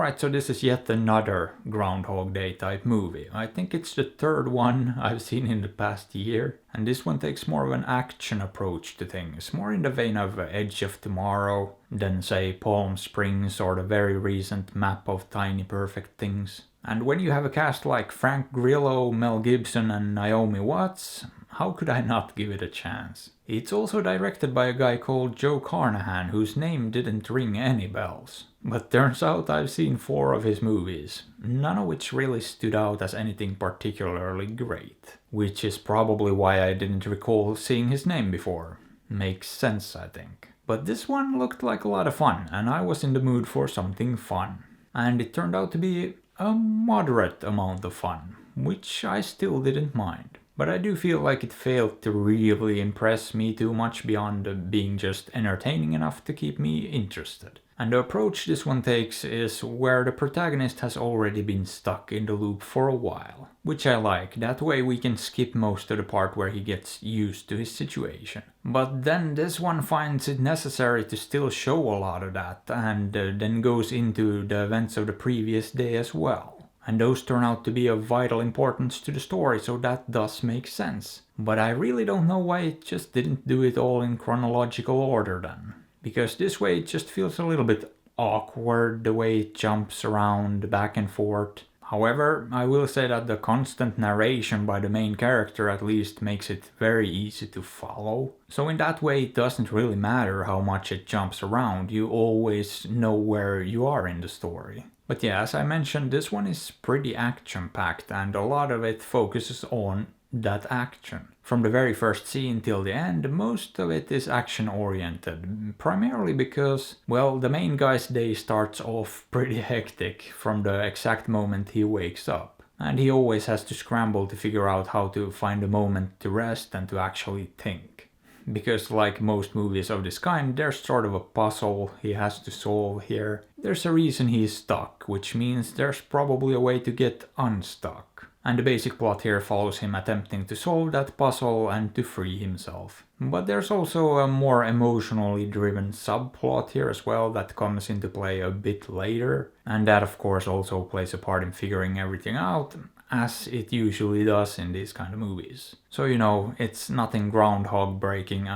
Alright, so this is yet another Groundhog Day type movie. I think it's the third one I've seen in the past year, and this one takes more of an action approach to things, more in the vein of Edge of Tomorrow than say Palm Springs or the very recent Map of Tiny Perfect Things. And when you have a cast like Frank Grillo, Mel Gibson and Naomi Watts, how could I not give it a chance? It's also directed by a guy called Joe Carnahan, whose name didn't ring any bells. But turns out I've seen 4 of his movies, none of which really stood out as anything particularly great. Which is probably why I didn't recall seeing his name before. Makes sense, I think. But this one looked like a lot of fun, and I was in the mood for something fun. And it turned out to be a moderate amount of fun, which I still didn't mind. But I do feel like it failed to really impress me too much beyond being just entertaining enough to keep me interested. And the approach this one takes is where the protagonist has already been stuck in the loop for a while. Which I like, that way we can skip most of the part where he gets used to his situation. But then this one finds it necessary to still show a lot of that, and then goes into the events of the previous day as well. And those turn out to be of vital importance to the story, so that does make sense. But I really don't know why it just didn't do it all in chronological order then. Because this way it just feels a little bit awkward, the way it jumps around back and forth. However, I will say that the constant narration by the main character at least makes it very easy to follow. So in that way it doesn't really matter how much it jumps around, you always know where you are in the story. But yeah, as I mentioned, this one is pretty action-packed and a lot of it focuses on that action. From the very first scene till the end, most of it is action-oriented, primarily because, well, the main guy's day starts off pretty hectic from the exact moment he wakes up. And he always has to scramble to figure out how to find a moment to rest and to actually think. Because like most movies of this kind, there's sort of a puzzle he has to solve here. There's a reason he's stuck, which means there's probably a way to get unstuck. And the basic plot here follows him attempting to solve that puzzle and to free himself. But there's also a more emotionally driven subplot here as well that comes into play a bit later. And that of course also plays a part in figuring everything out, as it usually does in these kind of movies. So you know, it's nothing groundbreaking,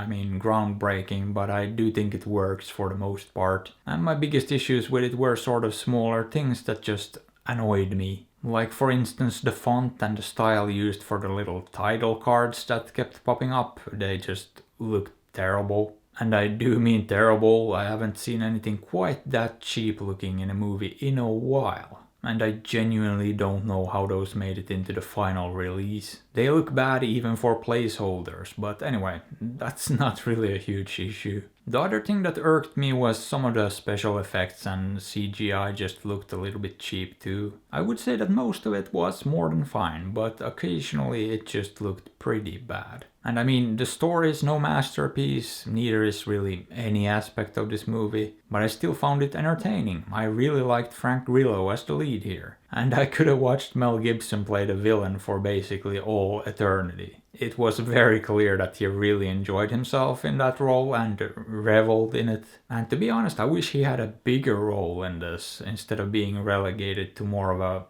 but I do think it works for the most part. And my biggest issues with it were sort of smaller things that just annoyed me. Like for instance the font and the style used for the little title cards that kept popping up, they just looked terrible. And I do mean terrible, I haven't seen anything quite that cheap looking in a movie in a while. And I genuinely don't know how those made it into the final release. They look bad even for placeholders, but anyway, that's not really a huge issue. The other thing that irked me was some of the special effects and CGI just looked a little bit cheap too. I would say that most of it was more than fine, but occasionally it just looked pretty bad. And I mean, the story is no masterpiece, neither is really any aspect of this movie, but I still found it entertaining. I really liked Frank Grillo as the lead here. And I could have watched Mel Gibson play the villain for basically all eternity. It was very clear that he really enjoyed himself in that role and reveled in it. And to be honest, I wish he had a bigger role in this, instead of being relegated to more of a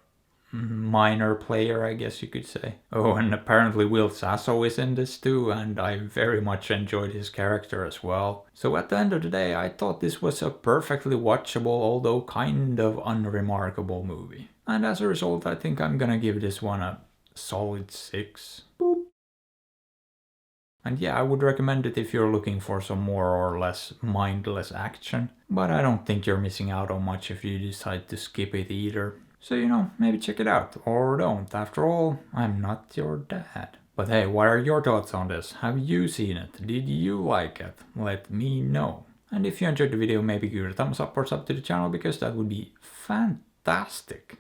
minor player, I guess you could say. Oh, and apparently Will Sasso is in this too, and I very much enjoyed his character as well. So at the end of the day, I thought this was a perfectly watchable, although kind of unremarkable movie. And as a result, I think I'm gonna give this one a solid 6. Boop. And yeah, I would recommend it if you're looking for some more or less mindless action. But I don't think you're missing out on much if you decide to skip it either. So you know, maybe check it out, or don't. After all, I'm not your dad. But hey, what are your thoughts on this? Have you seen it? Did you like it? Let me know. And if you enjoyed the video, maybe give it a thumbs up or sub to the channel, because that would be fantastic.